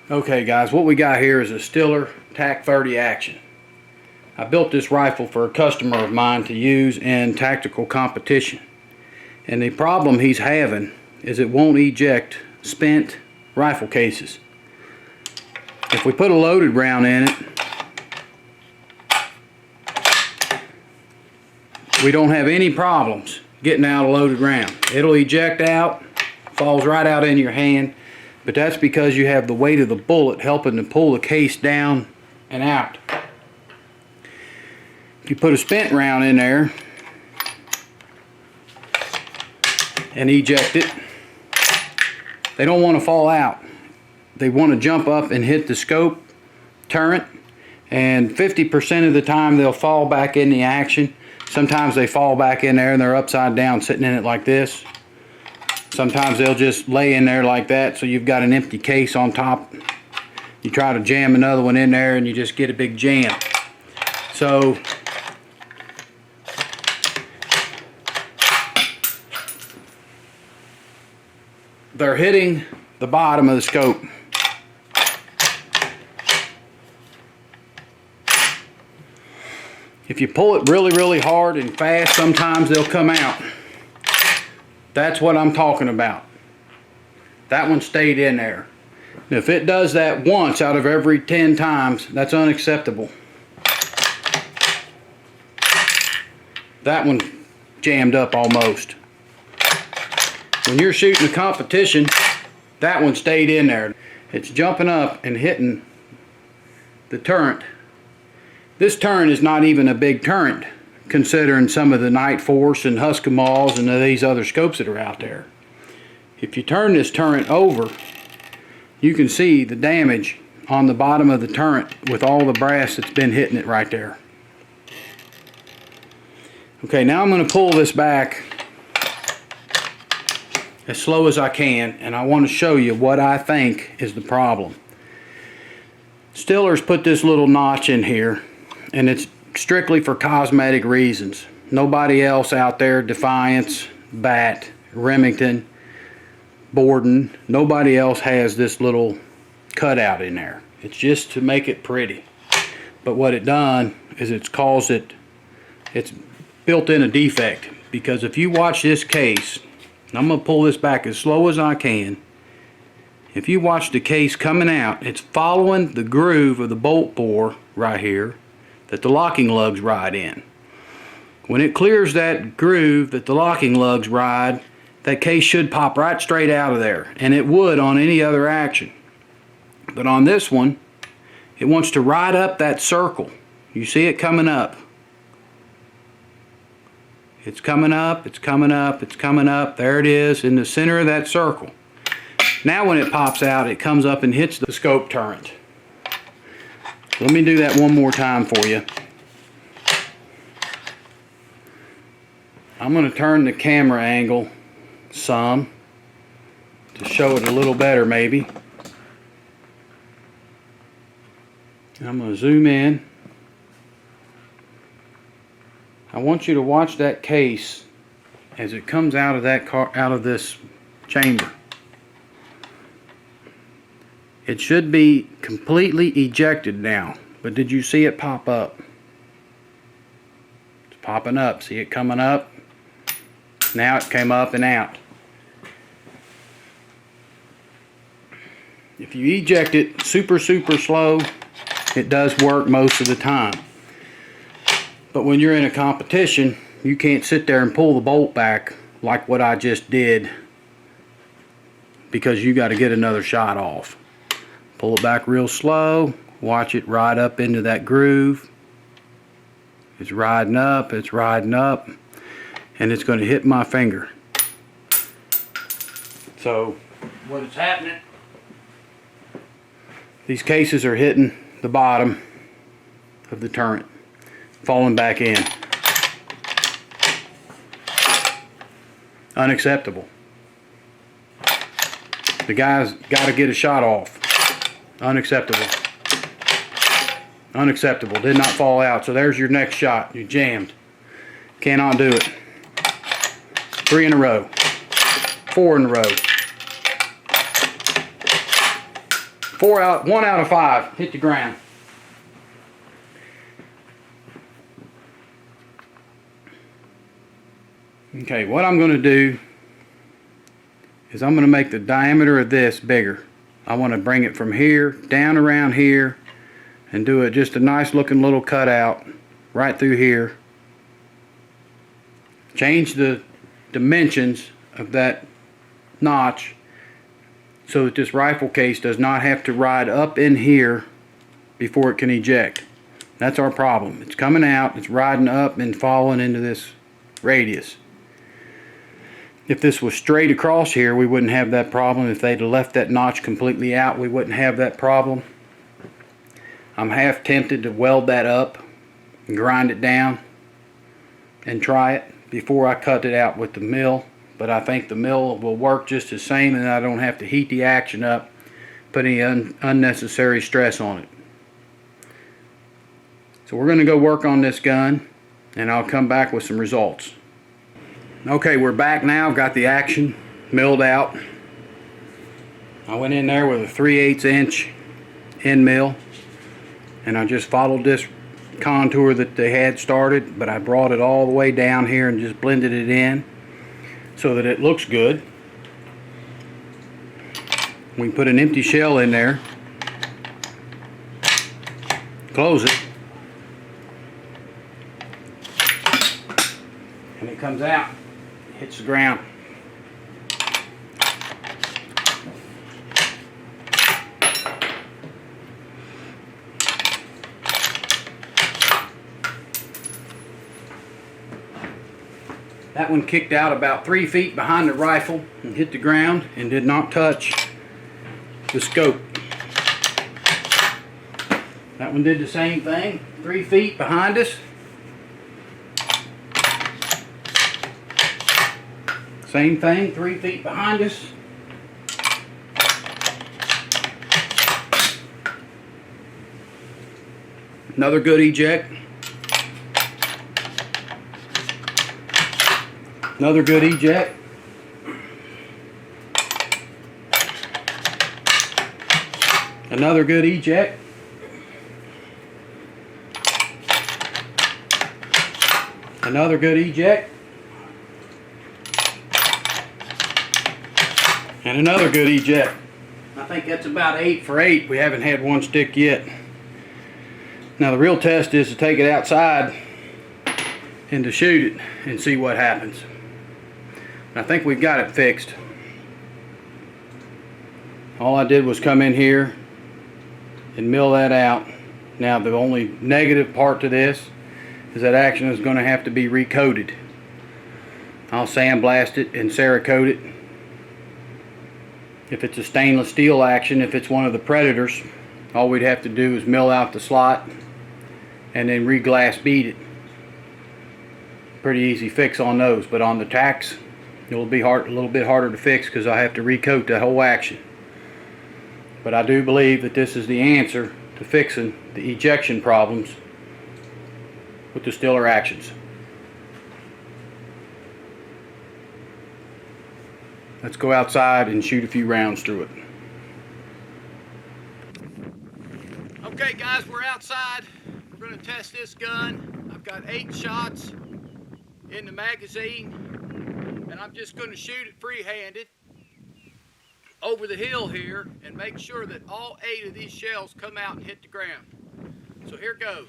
Okay guys, what we got here is a Stiller TAC 30 Action. I built this rifle for a customer of mine to use in tactical competition. And the problem he's having is it won't eject spent rifle cases. If we put a loaded round in it, we don't have any problems getting out a loaded round. It'll eject out, falls right out in your hand, but that's because you have the weight of the bullet helping to pull the case down and out. If you put a spent round in there and eject it, they don't want to fall out. They want to jump up and hit the scope turret, and 50% of the time they'll fall back in the action. Sometimes they fall back in there and they're upside down sitting in it like this. Sometimes they'll just lay in there like that, so you've got an empty case on top. You try to jam another one in there and you just get a big jam. So they're hitting the bottom of the scope. If you pull it really hard and fast, sometimes they'll come out. That's what I'm talking about. That one stayed in there. If it does that once out of every 10 times, that's unacceptable. That one jammed up almost. When you're shooting a competition, that one stayed in there. It's jumping up and hitting the turret. This turret is not even a big turret, considering some of the Night Force and Husky-Mauls and these other scopes that are out there. If you turn this turret over, you can see the damage on the bottom of the turret with all the brass that's been hitting it right there. Okay, now I'm going to pull this back as slow as I can, and I want to show you what I think is the problem. Stiller's put this little notch in here, and it's strictly for cosmetic reasons. Nobody else out there, Defiance, Bat, Remington, Borden, nobody else has this little cutout in there. It's just to make it pretty. But what it done is it's built in a defect, because if you watch this case, and I'm going to pull this back as slow as I can, if you watch the case coming out, it's following the groove of the bolt bore right here that the locking lugs ride in. When it clears that groove that the locking lugs ride, that case should pop right straight out of there, and it would on any other action. But on this one, it wants to ride up that circle. You see it coming up. It's coming up, it's coming up, it's coming up. There it is in the center of that circle. Now when it pops out, it comes up and hits the scope turret. Let me do that one more time for you. I'm going to turn the camera angle some to show it a little better maybe. I'm going to zoom in. I want you to watch that case as it comes out of this chamber. It should be completely ejected now, but did you see it pop up? It's popping up. See it coming up? Now it came up and out. If you eject it super slow, it does work most of the time. But when you're in a competition, you can't sit there and pull the bolt back like what I just did, because you got to get another shot off. Pull it back real slow, watch it ride up into that groove. It's riding up, and it's going to hit my finger. So what is happening, these cases are hitting the bottom of the turret, falling back in. Unacceptable. The guy's got to get a shot off. Unacceptable. Unacceptable. Did not fall out. So there's your next shot. You jammed. Cannot do it. 3 in a row. 4 in a row. 1 out of 5 hit the ground. Okay, what I'm going to do is I'm going to make the diameter of this bigger. I want to bring it from here down around here and do it just a nice looking little cutout right through here. Change the dimensions of that notch so that this rifle case does not have to ride up in here before it can eject. That's our problem. It's coming out, it's riding up and falling into this radius. If this was straight across here, we wouldn't have that problem. If they'd have left that notch completely out, we wouldn't have that problem. I'm half tempted to weld that up and grind it down and try it before I cut it out with the mill, but I think the mill will work just the same, and I don't have to heat the action up, put any unnecessary stress on it. So we're going to go work on this gun, and I'll come back with some results. Okay, we're back now. I've got the action milled out. I went in there with a 3/8 inch end mill, and I just followed this contour that they had started, but I brought it all the way down here and just blended it in so that it looks good. We can put an empty shell in there, close it, and it comes out, hits the ground. That one kicked out about 3 feet behind the rifle and hit the ground and did not touch the scope. That one did the same thing, 3 feet behind us. Same thing, 3 feet behind us. Another good eject. Another good eject. Another good eject. Another good eject. And another good eject. I think that's about 8 for 8. We haven't had one stick yet. Now the real test is to take it outside and to shoot it and see what happens. I think we've got it fixed. All I did was come in here and mill that out. Now the only negative part to this is that action is going to have to be recoated. I'll sandblast it and Cerakote it. If it's a stainless steel action, if it's one of the Predators, all we'd have to do is mill out the slot and then re-glass bead it. Pretty easy fix on those, but on the tacks it'll be a little bit harder to fix because I have to recoat that whole action. But I do believe that this is the answer to fixing the ejection problems with the Stiller actions. Let's go outside and shoot a few rounds through it. Okay guys, we're outside. We're going to test this gun. I've got 8 shots in the magazine, and I'm just going to shoot it free-handed over the hill here and make sure that all 8 of these shells come out and hit the ground. So here goes.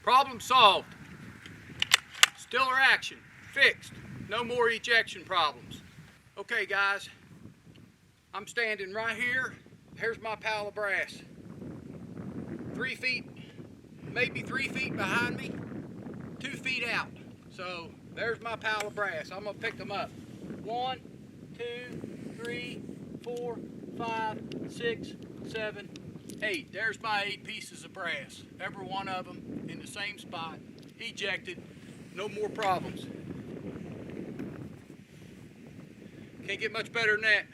Problem solved. Stiller action fixed. No more ejection problems. Okay guys, I'm standing right here. Here's my pile of brass. 3 feet, maybe 3 feet behind me, 2 feet out. So there's my pile of brass. I'm gonna pick them up. 1, 2, 3, 4, 5, 6, 7, 8. There's my 8 pieces of brass. Every one of them in the same spot. Ejected. No more problems. Can't get much better than that.